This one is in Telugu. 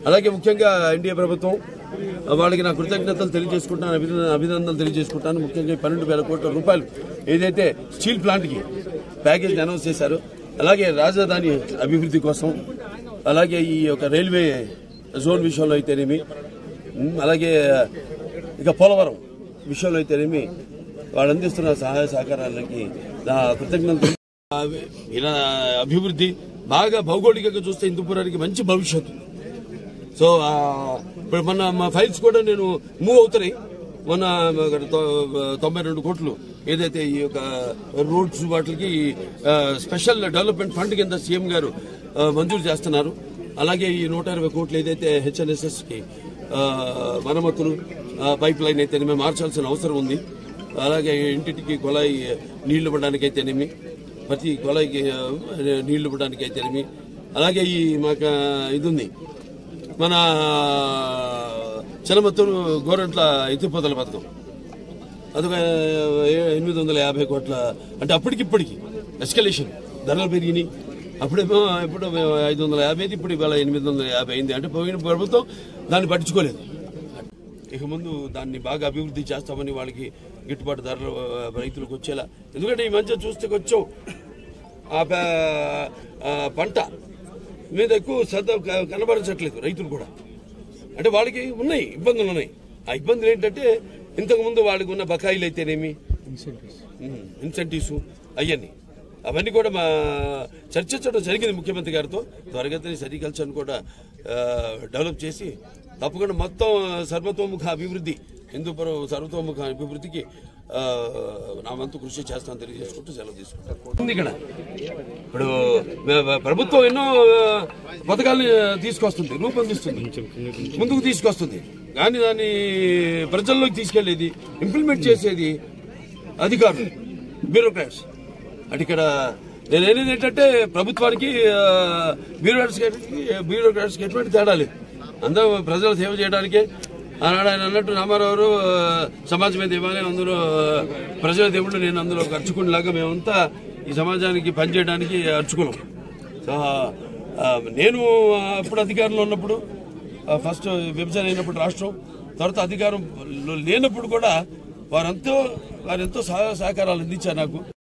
అలాగే ముఖ్యంగా ఎన్డీఏ ప్రభుత్వం వాళ్ళకి నా కృతజ్ఞతలు తెలియజేసుకుంటాను, అభినందనలు తెలియజేసుకుంటాను. ముఖ్యంగా 12,000 కోట్ల రూపాయలు ఏదైతే స్టీల్ ప్లాంట్కి ప్యాకేజ్ అనౌన్స్ చేశారో, అలాగే రాజధాని అభివృద్ధి కోసం, అలాగే ఈ యొక్క రైల్వే జోన్ విషయంలో అయితేనేమి, అలాగే ఇక పోలవరం విషయంలో అయితేనేమి వాళ్ళు అందిస్తున్న సహాయ సహకారాలకి నా కృతజ్ఞతలు. ఇలా అభివృద్ధి బాగా భౌగోళికంగా చూస్తే హిందూపురానికి మంచి భవిష్యత్తు. సో ఇప్పుడు మొన్న మా ఫైల్స్ కూడా నేను మూవ్ అవుతున్నాయి. మొన్న 92 కోట్లు ఏదైతే ఈ యొక్క రోడ్స్ వాటికి స్పెషల్ డెవలప్మెంట్ ఫండ్ కింద సీఎం గారు మంజూరు చేస్తున్నారు. అలాగే ఈ 120 కోట్లు ఏదైతే హెచ్ఎన్ఎస్ఎస్ కి మరమ్మతులు పైప్ లైన్ అయితేనేమి మార్చాల్సిన అవసరం ఉంది. అలాగే ఇంటింటికి కొలాయి నీళ్లు ఇవ్వడానికి అయితేనేమి, ప్రతి కొలాయికి నీళ్లు ఇవ్వడానికి అయితేనేమి, అలాగే ఈ మాకు ఇది ఉంది మన చినమత్తూరు గోరంట్ల ఎత్తిపోతల పథకం, అదొక 850 కోట్ల. అంటే అప్పటికిప్పటికి ఎస్కలేషన్ ధరలు పెరిగినాయి. అప్పుడేమో ఇప్పుడు 550, ఇప్పుడు ఇవాళ 850 అయింది. అంటే పోయిన ప్రభుత్వం దాన్ని పట్టించుకోలేదు. ఇక ముందు దాన్ని బాగా అభివృద్ధి చేస్తామని వాళ్ళకి గిట్టుబాటు ధరలు రైతులకు వచ్చేలా. ఎందుకంటే ఈ మధ్య చూస్తే కొంచెం పంట మీద ఎక్కువ శ్రద్ధ కనబరచట్లేదు రైతులు కూడా. అంటే వాళ్ళకి ఉన్నాయి ఇబ్బందులు ఉన్నాయి. ఆ ఇబ్బందులు ఏంటంటే ఇంతకుముందు వాళ్ళకి ఉన్న బకాయిలు అయితేనేమి, ఇన్సెంటివ్స్ అవన్నీ కూడా మా చర్చించడం జరిగింది ముఖ్యమంత్రి గారితో. త్వరగతిని సెరికల్చర్ను కూడా డెవలప్ చేసి తప్పకుండా మొత్తం సర్వతోముఖ అభివృద్ధి, హిందూపురం సర్వతోముఖ అభివృద్ధికి నా వంతు కృషి చేస్తాను తెలియజేసుకుంటూ సెలవు తీసుకుంటాను. ఇక్కడ ఇప్పుడు ప్రభుత్వం ఎన్నో పథకాలను తీసుకొస్తుంది, రూపొందిస్తుంది, ముందుకు తీసుకొస్తుంది. కానీ దాన్ని ప్రజల్లోకి తీసుకెళ్లేది, ఇంప్లిమెంట్ చేసేది అధికారులు, బ్యూరోక్రాట్స్. అంటే ఇక్కడ నేను అనేది ఏంటంటే ప్రభుత్వానికి బ్యూరోక్రాట్స్కి ఎటువంటి తేడా లేదు. అందరూ ప్రజల సేవ చేయడానికే. ఆనాడు ఆయన అన్నట్టు రామారావు సమాజమే దేవాలే, అందులో ప్రజల దేవుళ్ళు, నేను అందులో అర్చుకునేలాగా మేమంతా ఈ సమాజానికి పనిచేయడానికి అర్చుకున్నాం. సో నేను అప్పుడు అధికారంలో ఉన్నప్పుడు, ఫస్ట్ విభజన అయినప్పుడు రాష్ట్రం, తర్వాత అధికారం లేనప్పుడు కూడా వారెంతో సహకారాలు అందించారు నాకు.